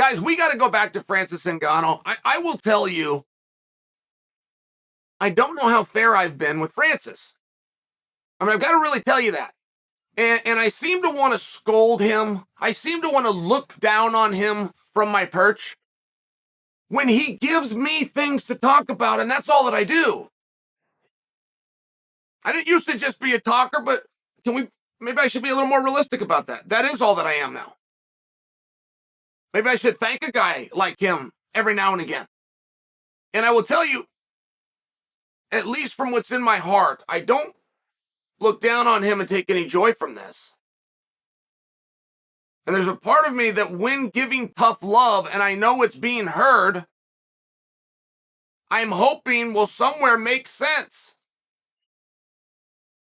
Guys, we got to go back to Francis Ngannou. I will tell you, I don't know how fair I've been with Francis. I mean, I've got to really tell you that. And I seem to want to scold him. I seem to want to look down on him from my perch when he gives me things to talk about, and that's all that I do. I didn't used to just be a talker, but maybe I should be a little more realistic about that. That is all that I am now. Maybe I should thank a guy like him every now and again. And I will tell you, at least from what's in my heart, I don't look down on him and take any joy from this. And there's a part of me that when giving tough love, and I know it's being heard, I'm hoping will somewhere make sense,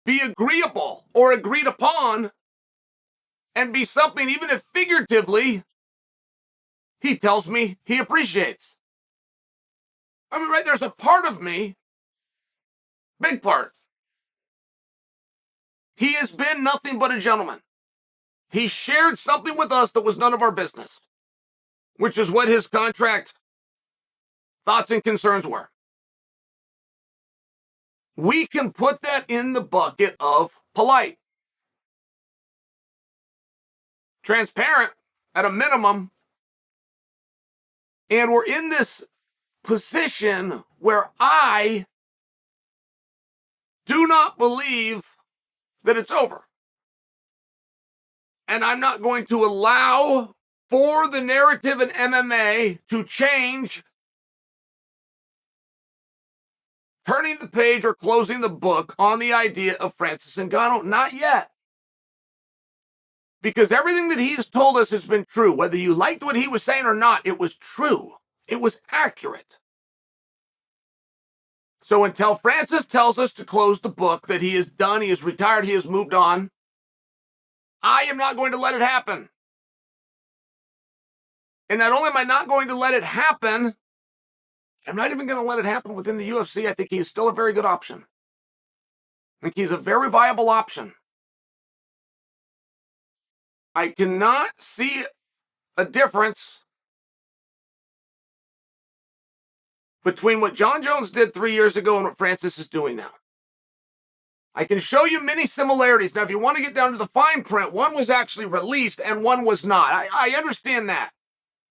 be agreeable or agreed upon, and be something, even if figuratively, he tells me he appreciates. I mean, right, there's a part of me, big part. He has been nothing but a gentleman. He shared something with us that was none of our business, which is what his contract thoughts and concerns were. We can put that in the bucket of polite, transparent at a minimum, and we're in this position where I do not believe that it's over. And I'm not going to allow for the narrative in MMA to change, turning the page or closing the book on the idea of Francis Ngannou. Not yet. Because everything that he's told us has been true. Whether you liked what he was saying or not, it was true. It was accurate. So until Francis tells us to close the book, that he is done, he is retired, he has moved on, I am not going to let it happen. And not only am I not going to let it happen, I'm not even going to let it happen within the UFC. I think he is still a very good option. I think he's a very viable option. I cannot see a difference between what Jon Jones did 3 years ago and what Francis is doing now. I can show you many similarities. Now, if you want to get down to the fine print, one was actually released and one was not. I understand that.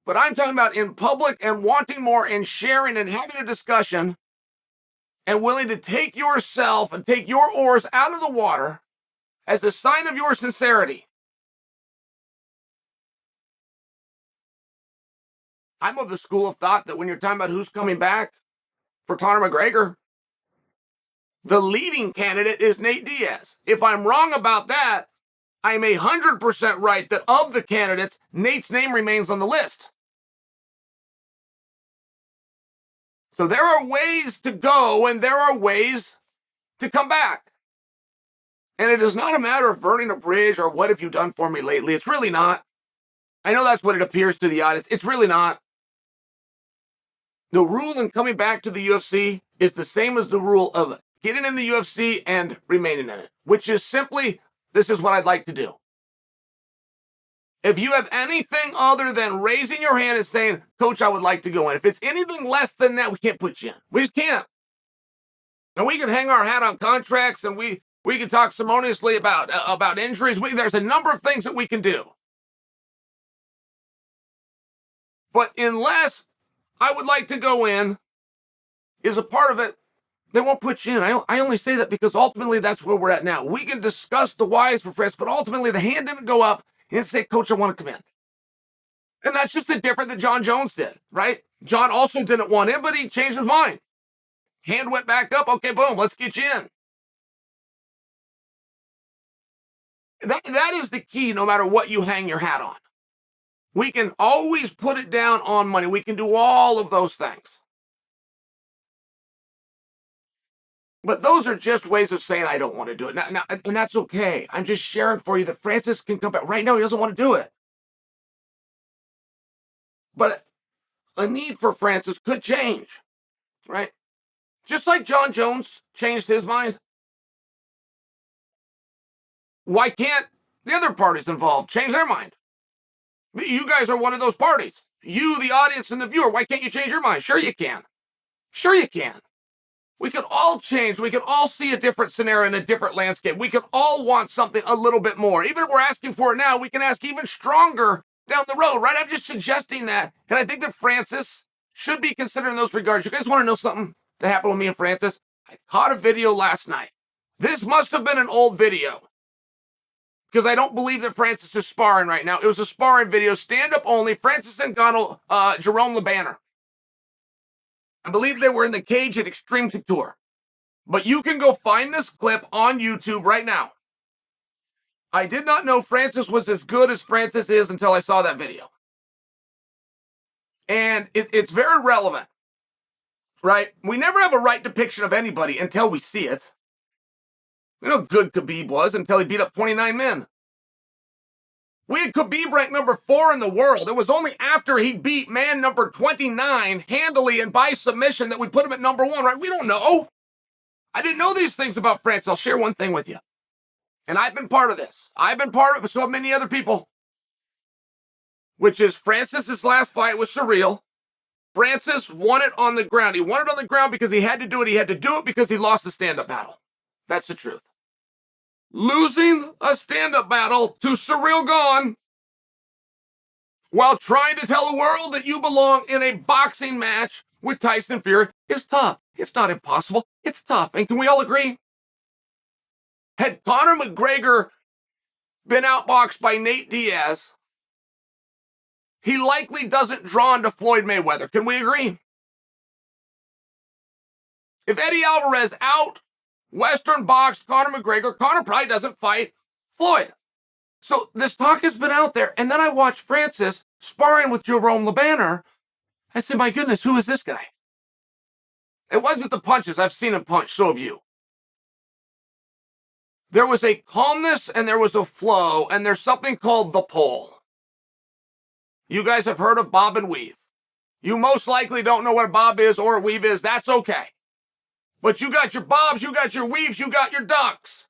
But I'm talking about in public and wanting more and sharing and having a discussion and willing to take yourself and take your oars out of the water as a sign of your sincerity. I'm of the school of thought that when you're talking about who's coming back for Conor McGregor, the leading candidate is Nate Diaz. If I'm wrong about that, I'm 100% right that of the candidates, Nate's name remains on the list. So there are ways to go and there are ways to come back. And it is not a matter of burning a bridge or what have you done for me lately. It's really not. I know that's what it appears to the audience. It's really not. The rule in coming back to the UFC is the same as the rule of getting in the UFC and remaining in it, which is simply, this is what I'd like to do. If you have anything other than raising your hand and saying, Coach, I would like to go in. If it's anything less than that, we can't put you in. We just can't. And we can hang our hat on contracts and we can talk ceremoniously about injuries. There's a number of things that we can do. But unless I would like to go in is a part of it, they won't put you in. I only say that because ultimately that's where we're at now. We can discuss the whys for Francis, but ultimately the hand didn't go up and say, Coach, I want to come in. And that's just the difference that Jon Jones did, right? Jon also didn't want in, but he changed his mind. Hand went back up. Okay, boom, let's get you in. That is the key no matter what you hang your hat on. We can always put it down on money. We can do all of those things. But those are just ways of saying I don't want to do it. Now, and that's okay. I'm just sharing for you that Francis can come back. Right now, he doesn't want to do it. But a need for Francis could change, right? Just like Jon Jones changed his mind. Why can't the other parties involved change their mind? You guys are one of those parties. You, the audience and the viewer, why can't you change your mind? Sure you can. Sure you can. We could all change. We could all see a different scenario and a different landscape. We could all want something a little bit more. Even if we're asking for it now, we can ask even stronger down the road, right? I'm just suggesting that. And I think that Francis should be considered in those regards. You guys want to know something that happened with me and Francis? I caught a video last night. This must have been an old video, because I don't believe that Francis is sparring right now. It was a sparring video, stand-up only, Francis Ngannou, Jerome LeBanner. I believe they were in the cage at Extreme Couture. But you can go find this clip on YouTube right now. I did not know Francis was as good as Francis is until I saw that video. And it's very relevant, right? We never have a right depiction of anybody until we see it. You know how good Khabib was until he beat up 29 men. We had Khabib ranked number 4 in the world. It was only after he beat man number 29 handily and by submission that we put him at number 1, right? We don't know. I didn't know these things about Francis. I'll share one thing with you. And I've been part of this. I've been part of it with so many other people. Which is Francis's last fight was surreal. Francis won it on the ground. He won it on the ground because he had to do it. He had to do it because he lost the stand-up battle. That's the truth. Losing a stand-up battle to Surreal Gone while trying to tell the world that you belong in a boxing match with Tyson Fury is tough. It's not impossible. It's tough. And can we all agree? Had Conor McGregor been outboxed by Nate Diaz, he likely doesn't draw into Floyd Mayweather. Can we agree? If Eddie Alvarez out Western boxed Conor McGregor, Conor probably doesn't fight Floyd. So this talk has been out there. And then I watched Francis sparring with Jerome LeBanner. I said, my goodness, who is this guy? It wasn't the punches. I've seen him punch. So have you. There was a calmness and there was a flow, and there's something called the pole. You guys have heard of bob and weave. You most likely don't know what a bob is or a weave is. That's okay. But you got your bobs, you got your weaves, you got your ducks.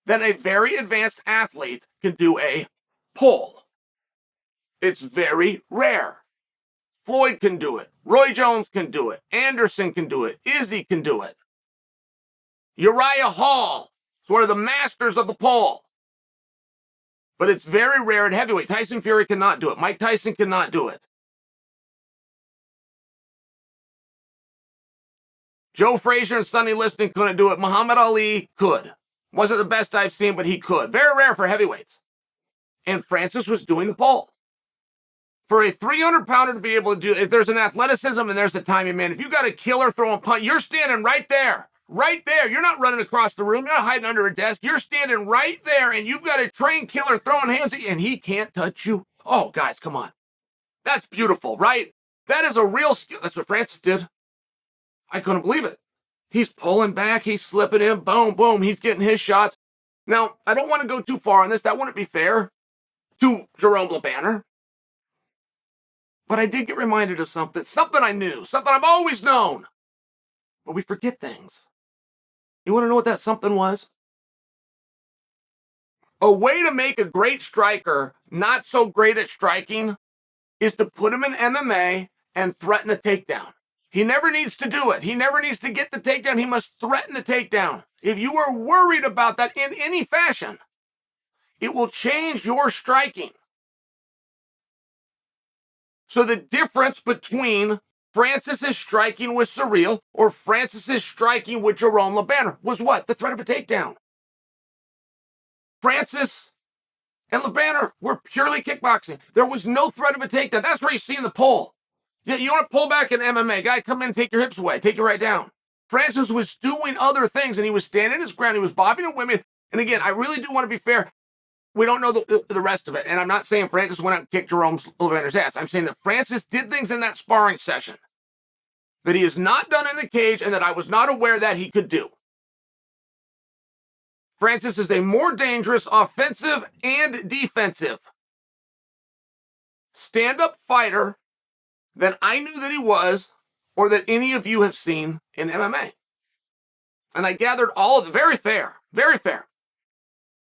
Then a very advanced athlete can do a pull. It's very rare. Floyd can do it. Roy Jones can do it. Anderson can do it. Izzy can do it. Uriah Hall is one of the masters of the pull. But it's very rare at heavyweight. Tyson Fury cannot do it. Mike Tyson cannot do it. Joe Frazier and Sonny Liston couldn't do it. Muhammad Ali could. Wasn't the best I've seen, but he could. Very rare for heavyweights. And Francis was doing the pull. For a 300-pounder to be able to do it, if there's an athleticism and there's a timing, man, if you got a killer throwing punch, you're standing right there. Right there. You're not running across the room. You're not hiding under a desk. You're standing right there, and you've got a trained killer throwing hands at you, and he can't touch you. Oh, guys, come on. That's beautiful, right? That is a real skill. That's what Francis did. I couldn't believe it. He's pulling back. He's slipping in. Boom, boom. He's getting his shots. Now, I don't want to go too far on this. That wouldn't be fair to Jerome LeBanner. But I did get reminded of something I knew, something I've always known. But we forget things. You want to know what that something was? A way to make a great striker not so great at striking is to put him in MMA and threaten a takedown. He never needs to do it. He never needs to get the takedown. He must threaten the takedown. If you are worried about that in any fashion, it will change your striking. So the difference between Francis's striking with Surreal or Francis's striking with Jerome LeBanner was what? The threat of a takedown. Francis and LeBanner were purely kickboxing. There was no threat of a takedown. That's where you see in the poll. You want to pull back in MMA, guy, come in and take your hips away, take you right down. Francis was doing other things, and he was standing his ground. He was bobbing at women. And again, I really do want to be fair. We don't know the rest of it. And I'm not saying Francis went out and kicked Jerome LeBanner's ass. I'm saying that Francis did things in that sparring session that he has not done in the cage and that I was not aware that he could do. Francis is a more dangerous offensive and defensive stand-up fighter than I knew that he was or that any of you have seen in MMA. And I gathered all of it. Very fair. Very fair.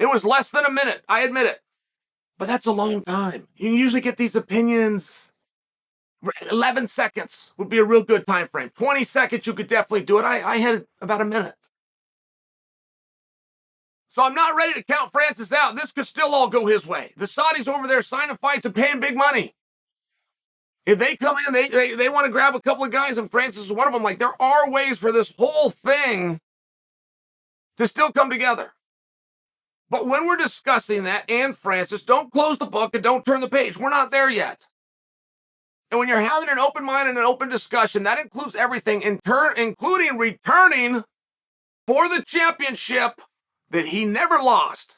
It was less than a minute. I admit it. But that's a long time. You usually get these opinions 11 seconds would be a real good time frame. 20 seconds, you could definitely do it. I had about a minute. So I'm not ready to count Francis out. This could still all go his way. The Saudis over there signing fights and paying big money. If they come in, they want to grab a couple of guys, and Francis is one of them. Like, there are ways for this whole thing to still come together. But when we're discussing that and Francis, don't close the book and don't turn the page. We're not there yet. And when you're having an open mind and an open discussion, that includes everything, including returning for the championship that he never lost.